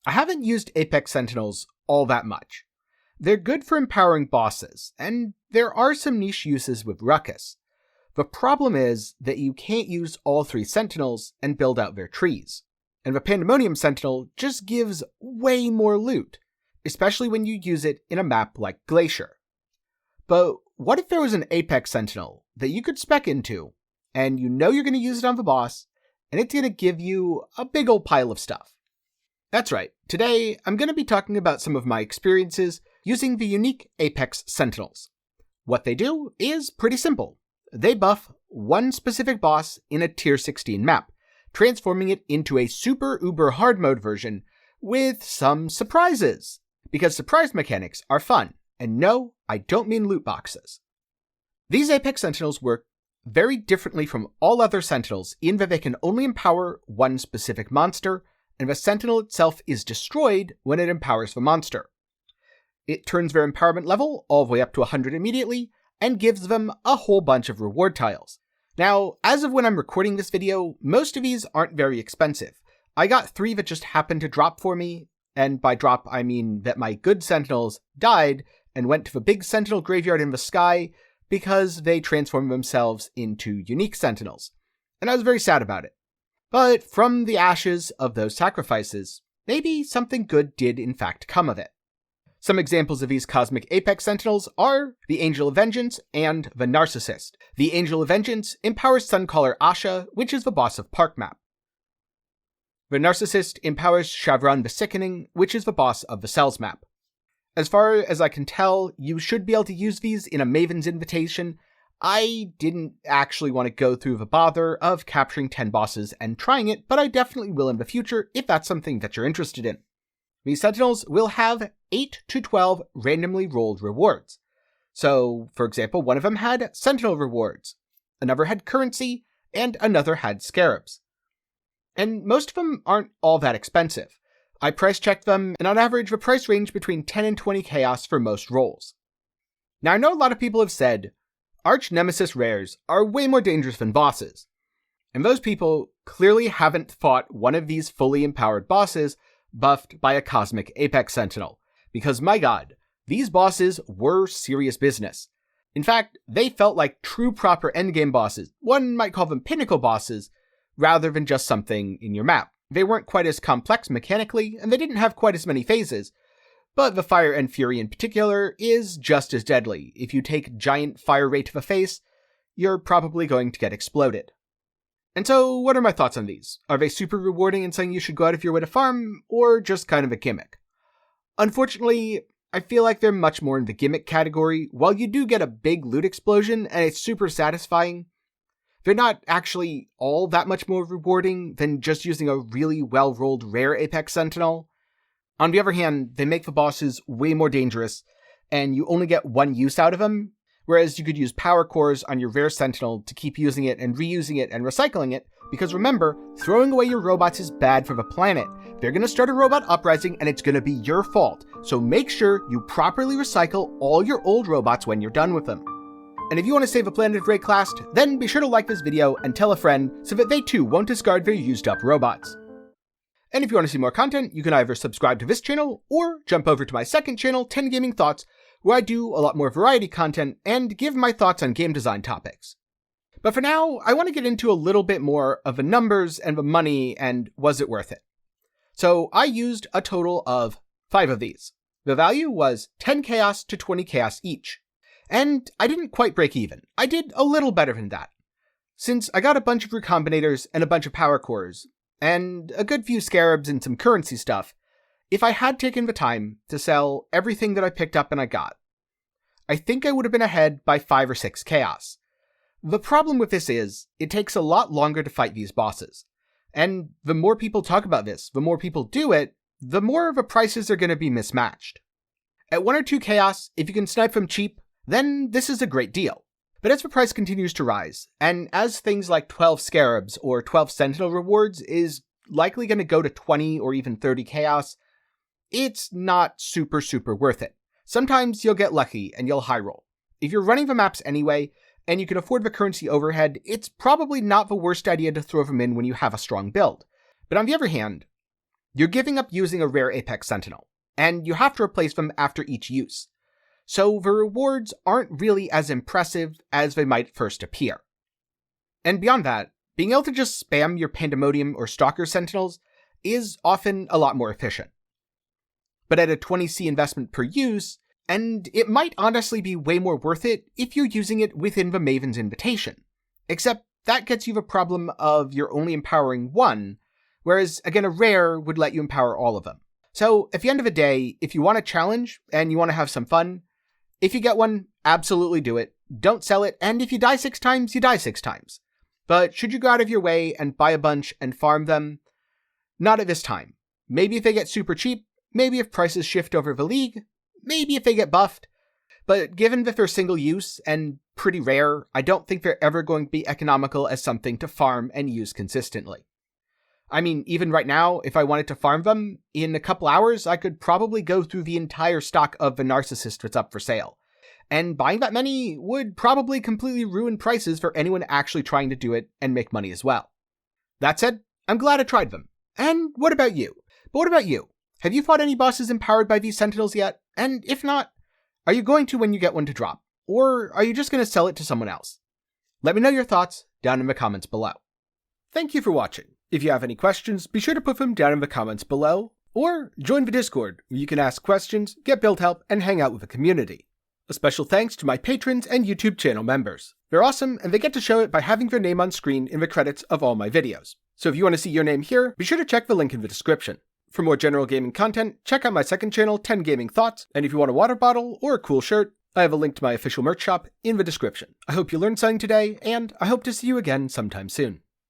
I haven't used Apex Sentinels all that much. They're good for empowering bosses, and there are some niche uses with Ruckus. The problem is that you can't use all 3 Sentinels and build out their trees, and the Pandemonium Sentinel just gives way more loot, especially when you use it in a map like Glacier. But what if there was an Apex Sentinel that you could spec into, and you know you're going to use it on the boss, and it's going to give you a big old pile of stuff? That's right, today I'm going to be talking about some of my experiences using the unique Apex Sentinels. What they do is pretty simple. They buff one specific boss in a tier 16 map, transforming it into a super uber hard mode version with some surprises. Because surprise mechanics are fun, and no, I don't mean loot boxes. These Apex Sentinels work very differently from all other Sentinels in that they can only empower one specific monster, and the Sentinel itself is destroyed when it empowers the monster. It turns their empowerment level all the way up to 100 immediately, and gives them a whole bunch of reward tiles. Now, as of when I'm recording this video, most of these aren't very expensive. I got 3 that just happened to drop for me, and by drop I mean that my good Sentinels died and went to the big Sentinel graveyard in the sky because they transformed themselves into unique Sentinels, and I was very sad about it. But from the ashes of those sacrifices, maybe something good did in fact come of it. Some examples of these Cosmic Apex Sentinels are the Angel of Vengeance and the Narcissist. The Angel of Vengeance empowers Suncaller Asha, which is the boss of Park Map. The Narcissist empowers Shavron the Sickening, which is the boss of the Cells map. As far as I can tell, you should be able to use these in a Maven's Invitation. I didn't actually want to go through the bother of capturing 10 bosses and trying it, but I definitely will in the future if that's something that you're interested in. These Sentinels will have 8 to 12 randomly rolled rewards. So, for example, one of them had Sentinel rewards, another had currency, and another had scarabs. And most of them aren't all that expensive. I price checked them, and on average the price ranged between 10 and 20 chaos for most rolls. Now I know a lot of people have said, Arch Nemesis rares are way more dangerous than bosses. And those people clearly haven't fought one of these fully empowered bosses buffed by a Cosmic Apex Sentinel, because my god, these bosses were serious business. In fact, they felt like true proper endgame bosses, one might call them pinnacle bosses, rather than just something in your map. They weren't quite as complex mechanically, and they didn't have quite as many phases, but the Fire and Fury in particular is just as deadly. If you take giant fire ray to the face, you're probably going to get exploded. And so, what are my thoughts on these? Are they super rewarding and something you should go out of your way to farm, or just kind of a gimmick? Unfortunately, I feel like they're much more in the gimmick category. While you do get a big loot explosion, and it's super satisfying, they're not actually all that much more rewarding than just using a really well-rolled rare Apex Sentinel. On the other hand, they make the bosses way more dangerous, and you only get one use out of them, whereas you could use power cores on your rare Sentinel to keep using it and reusing it and recycling it, because remember, throwing away your robots is bad for the planet. They're going to start a robot uprising and it's going to be your fault, so make sure you properly recycle all your old robots when you're done with them. And if you want to save a planet rayclassed, then be sure to like this video and tell a friend so that they too won't discard their used up robots. And if you want to see more content, you can either subscribe to this channel or jump over to my second channel, 10 Gaming Thoughts, where I do a lot more variety content and give my thoughts on game design topics. But for now, I want to get into a little bit more of the numbers and the money and was it worth it. So I used a total of 5 of these. The value was 10 chaos to 20 chaos each. And I didn't quite break even. I did a little better than that. Since I got a bunch of recombinators and a bunch of power cores, and a good few scarabs and some currency stuff, if I had taken the time to sell everything that I picked up and I got, I think I would have been ahead by 5 or 6 chaos. The problem with this is, it takes a lot longer to fight these bosses. And the more people talk about this, the more people do it, the more the prices are going to be mismatched. At 1 or 2 chaos, if you can snipe them cheap, then this is a great deal. But as the price continues to rise, and as things like 12 scarabs or 12 sentinel rewards is likely going to go to 20 or even 30 chaos, it's not super worth it. Sometimes you'll get lucky and you'll high roll. If you're running the maps anyway, and you can afford the currency overhead, it's probably not the worst idea to throw them in when you have a strong build. But on the other hand, you're giving up using a rare Apex Sentinel, and you have to replace them after each use. So the rewards aren't really as impressive as they might first appear. And beyond that, being able to just spam your Pandemonium or Stalker Sentinels is often a lot more efficient. But at a 20C investment per use, and it might honestly be way more worth it if you're using it within the Maven's Invitation. Except that gets you the problem of you're only empowering one, whereas again a rare would let you empower all of them. So at the end of the day, if you want a challenge and you want to have some fun, if you get one, absolutely do it. Don't sell it, and if you die 6 times, you die 6 times. But should you go out of your way and buy a bunch and farm them? Not at this time. Maybe if they get super cheap, maybe if prices shift over the league, maybe if they get buffed. But given that they're single use and pretty rare, I don't think they're ever going to be economical as something to farm and use consistently. I mean, even right now, if I wanted to farm them, in a couple hours, I could probably go through the entire stock of the Narcissist that's up for sale. And buying that many would probably completely ruin prices for anyone actually trying to do it and make money as well. That said, I'm glad I tried them. And what about you? But what about you? Have you fought any bosses empowered by these Sentinels yet? And if not, are you going to when you get one to drop? Or are you just going to sell it to someone else? Let me know your thoughts down in the comments below. Thank you for watching. If you have any questions, be sure to put them down in the comments below, or join the Discord where you can ask questions, get build help, and hang out with the community. A special thanks to my patrons and YouTube channel members. They're awesome, and they get to show it by having their name on screen in the credits of all my videos. So if you want to see your name here, be sure to check the link in the description. For more general gaming content, check out my second channel, 10 Gaming Thoughts, and if you want a water bottle or a cool shirt, I have a link to my official merch shop in the description. I hope you learned something today, and I hope to see you again sometime soon.